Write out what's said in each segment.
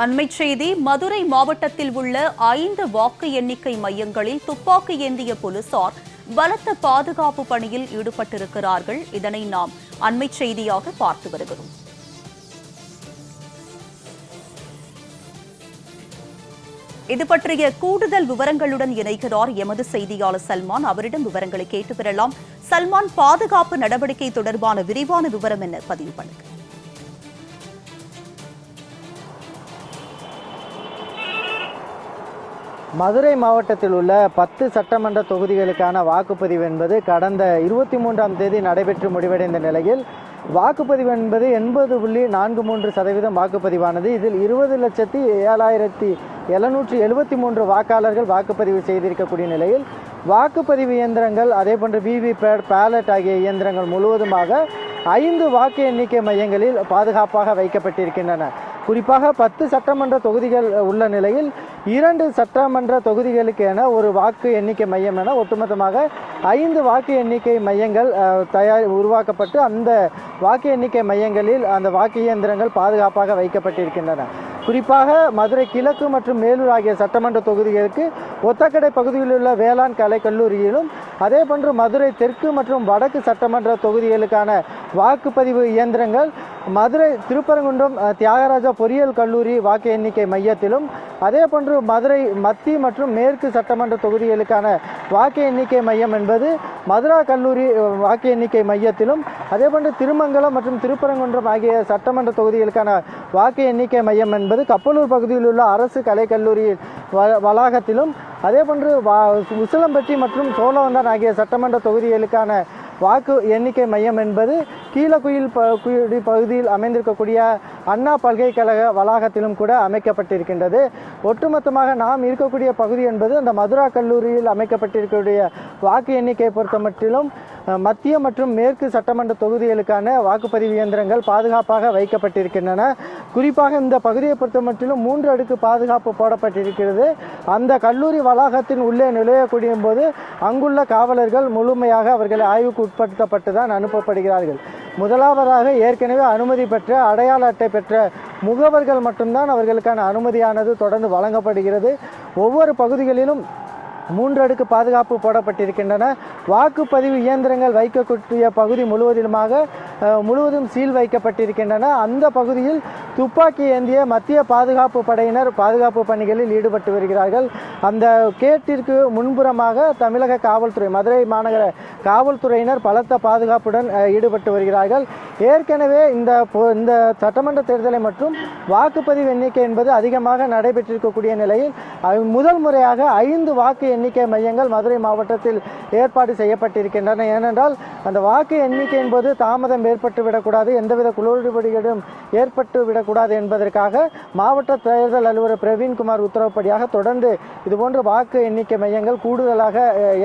அண்மைச் செய்தி மதுரை மாவட்டத்தில் உள்ள 5 வாக்கு எண்ணிக்கை மையங்களில் துப்பாக்கி ஏந்திய போலீசார் பலத்த பாதுகாப்பு பணியில் ஈடுபட்டிருக்கிறார்கள். இதனை நாம் அண்மைச் செய்தியாக பார்த்து வருகிறோம். இது பற்றிய கூடுதல் விவரங்களுடன் இணைகிறார் எமது செய்தியாளர் சல்மான். அவரிடம் விவரங்களை கேட்டு பெறலாம். சல்மான், பாதுகாப்பு நடவடிக்கை தொடர்பான விரிவான விவரம் என்ன பதிவு பண்ணுங்க. மதுரை மாவட்டத்தில் உள்ள 10 சட்டமன்ற தொகுதிகளுக்கான வாக்குப்பதிவு என்பது கடந்த 23ஆம் தேதி நடைபெற்று முடிவடைந்த நிலையில் வாக்குப்பதிவு என்பது 80.43% வாக்குப்பதிவானது. இதில் 20,07,773 வாக்காளர்கள் வாக்குப்பதிவு செய்திருக்கக்கூடிய நிலையில் வாக்குப்பதிவு இயந்திரங்கள் அதேபோன்று விவிபேட், பேலட் ஆகிய இயந்திரங்கள் முழுவதுமாக 5 வாக்கு எண்ணிக்கை மையங்களில் பாதுகாப்பாக வைக்கப்பட்டிருக்கின்றன. குறிப்பாக 10 சட்டமன்ற தொகுதிகள் உள்ள நிலையில் 2 சட்டமன்ற தொகுதிகளுக்கு என ஒரு வாக்கு எண்ணிக்கை மையம் என ஒட்டுமொத்தமாக 5 வாக்கு எண்ணிக்கை மையங்கள் உருவாக்கப்பட்டு அந்த வாக்கு எண்ணிக்கை மையங்களில் அந்த வாக்கு இயந்திரங்கள் பாதுகாப்பாக வைக்கப்பட்டிருக்கின்றன. குறிப்பாக மதுரை கிழக்கு மற்றும் மேலூர் ஆகிய சட்டமன்ற தொகுதிகளுக்கு ஒத்தக்கடை பகுதியில் உள்ள வேளாண் கலை கல்லூரியிலும் அதேபோன்று மதுரை தெற்கு மற்றும் வடக்கு சட்டமன்ற தொகுதிகளுக்கான வாக்குப்பதிவு இயந்திரங்கள் மதுரை திருப்பரங்குன்றம் தியாகராஜா பொறியியல் கல்லூரி வாக்கு எண்ணிக்கை மையத்திலும் அதேபோன்று மதுரை மத்திய மற்றும் மேற்கு சட்டமன்ற தொகுதிகளுக்கான வாக்கு எண்ணிக்கை மையம் என்பது மதுரா கல்லூரி வாக்கு எண்ணிக்கை மையத்திலும் அதேபோன்று திருமங்கலம் மற்றும் திருப்பரங்குன்றம் ஆகிய சட்டமன்ற தொகுதிகளுக்கான வாக்கு எண்ணிக்கை மையம் என்பது கப்பலூர் பகுதியில் உள்ள அரசு கலைக்கல்லூரி வளாகத்திலும் அதேபோன்று உசிலம்பட்டி மற்றும் சோழவந்தான் ஆகிய சட்டமன்ற தொகுதிகளுக்கான வாக்கு எண்ணிக்கை மையம் என்பது கீழக்குயில் பகுதியில் அமைந்திருக்கக்கூடிய அண்ணா பல்கலைக்கழக வளாகத்திலும் கூட அமைக்கப்பட்டிருக்கின்றது. ஒட்டுமொத்தமாக நாம் இருக்கக்கூடிய பகுதி என்பது அந்த மதுரா கல்லூரியில் அமைக்கப்பட்டிருக்கக்கூடிய வாக்கு எண்ணிக்கையை பொறுத்தமட்டிலும் மத்திய மற்றும் மேற்கு சட்டமன்ற தொகுதிகளுக்கான வாக்குப்பதிவு இயந்திரங்கள் பாதுகாப்பாக வைக்கப்பட்டிருக்கின்றன. குறிப்பாக இந்த பகுதியை பொறுத்தமட்டிலும் 3 அடுக்கு பாதுகாப்பு போடப்பட்டிருக்கிறது. அந்த கல்லூரி வளாகத்தின் உள்ளே நுழையக்கூடிய போது அங்குள்ள காவலர்கள் முழுமையாக அவர்களை ஆய்வுக்கு உட்படுத்தப்பட்டு தான் அனுப்பப்படுகிறார்கள். முதலாவதாக ஏற்கனவே அனுமதி பெற்ற அடையாள அட்டை பெற்ற முகவர்கள் மட்டும்தான் அவர்களுக்கான அனுமதியானது தொடர்ந்து வழங்கப்படுகிறது. ஒவ்வொரு பகுதிகளிலும் 3 அடுக்கு பாதுகாப்பு போடப்பட்டிருக்கின்றன. வாக்குப்பதிவு இயந்திரங்கள் வைக்கக்கூடிய பகுதி முழுவதும் சீல் வைக்கப்பட்டிருக்கின்றன. அந்த பகுதியில் துப்பாக்கி ஏந்திய மத்திய பாதுகாப்பு படையினர் பாதுகாப்பு பணிகளில் ஈடுபட்டு வருகிறார்கள். அந்த கேட்டிற்கு முன்புறமாக தமிழக காவல்துறை, மதுரை மாநகர காவல்துறையினர் பலத்த பாதுகாப்புடன் ஈடுபட்டு வருகிறார்கள். ஏற்கனவே இந்த சட்டமன்ற தேர்தலை மற்றும் வாக்குப்பதிவு எண்ணிக்கை என்பது அதிகமாக நடைபெற்றிருக்கக்கூடிய நிலையில் முதல் முறையாக 5 வாக்கு எண்ணிக்கை மையங்கள் மதுரை மாவட்டத்தில் ஏற்பாடு செய்யப்பட்டிருக்கின்றன. ஏனென்றால் அந்த வாக்கு எண்ணிக்கை என்பது தாமதம் ஏற்பட்டுவிடக்கூடாது, எந்தவித குளறுபடிகளும் ஏற்பட்டுவிடக்கூடாது என்பதற்காக மாவட்ட தேர்தல் அலுவலர் பிரவீன்குமார் உத்தரவுப்படியாக தொடர்ந்து இதுபோன்ற வாக்கு எண்ணிக்கை மையங்கள் கூடுதலாக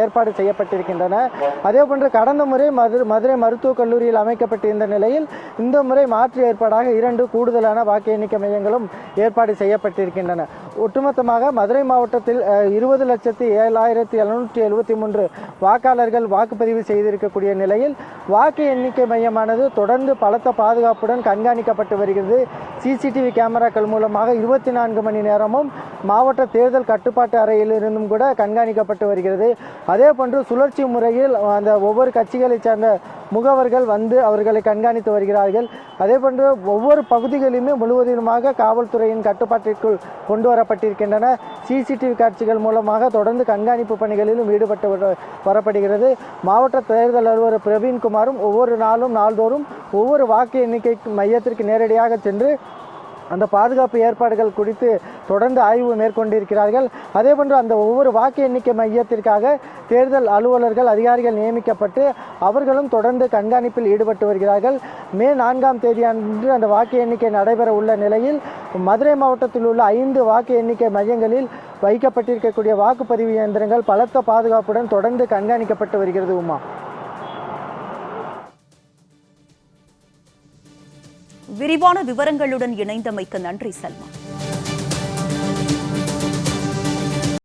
ஏற்பாடு செய்யப்பட்டிருக்கின்றன. அதேபோன்று கடந்த முறை மதுரை மருத்துவக் கல்லூரியில் அமைக்கப்பட்டிருந்த நிலையில் இந்த முறை மாற்று ஏற்பாடாக 2 கூடுதலான வாக்கு எண்ணிக்கை மையங்களும் ஏற்பாடு செய்யப்பட்டிருக்கின்றன. ஒட்டுமொத்தமாக மதுரை மாவட்டத்தில் 20,07,773 வாக்காளர்கள் வாக்குப்பதிவு செய்திருக்கக்கூடிய நிலையில் வாக்கு எண்ணிக்கை மையமானது தொடர்ந்து பலத்த பாதுகாப்புடன் கண்காணிக்கப்பட்டு வருகிறது. சிசிடிவி கேமராக்கள் மூலமாக 24 மணி நேரமும் மாவட்ட தேர்தல் கட்டுப்பாட்டு அறையிலிருந்தும் கூட கண்காணிக்கப்பட்டு வருகிறது. அதே போன்று சுழற்சி முறையில் அந்த ஒவ்வொரு கட்சிகளை சேர்ந்த முகவர்கள் வந்து அவர்களை கண்காணித்து வருகிறார்கள். அதேபோன்று ஒவ்வொரு பகுதிகளிலுமே முழுவதுமாக காவல்துறையின் கட்டுப்பாட்டிற்குள் கொண்டு வரப்பட்டிருக்கின்றன. சிசிடிவி காட்சிகள் மூலமாக தொடர்ந்து கண்காணிப்பு பணிகளிலும் ஈடுபட்டு வரப்படுகிறது. மாவட்ட தேர்தல் அலுவலர் பிரவீன்குமாரும் ஒவ்வொரு நாள்தோறும் ஒவ்வொரு வாக்கு எண்ணிக்கை மையத்திற்கு நேரடியாக சென்று அந்த பாதுகாப்பு ஏற்பாடுகள் குறித்து தொடர்ந்து ஆய்வு மேற்கொண்டிருக்கிறார்கள். அதேபோன்று அந்த ஒவ்வொரு வாக்கு எண்ணிக்கை மையத்திற்காக தேர்தல் அலுவலர்கள், அதிகாரிகள் நியமிக்கப்பட்டு அவர்களும் தொடர்ந்து கண்காணிப்பில் ஈடுபட்டு வருகிறார்கள். மே 4ஆம் தேதி அன்று அந்த வாக்கு எண்ணிக்கை நடைபெற உள்ள நிலையில் மதுரை மாவட்டத்தில் உள்ள 5 வாக்கு எண்ணிக்கை மையங்களில் வைக்கப்பட்டிருக்கக்கூடிய வாக்குப்பதிவு இயந்திரங்கள் பலத்த பாதுகாப்புடன் தொடர்ந்து கண்காணிக்கப்பட்டு வருகிறது. உமா, விரிவான விவரங்களுடன் இணைந்தமைக்கு நன்றி சல்மான்.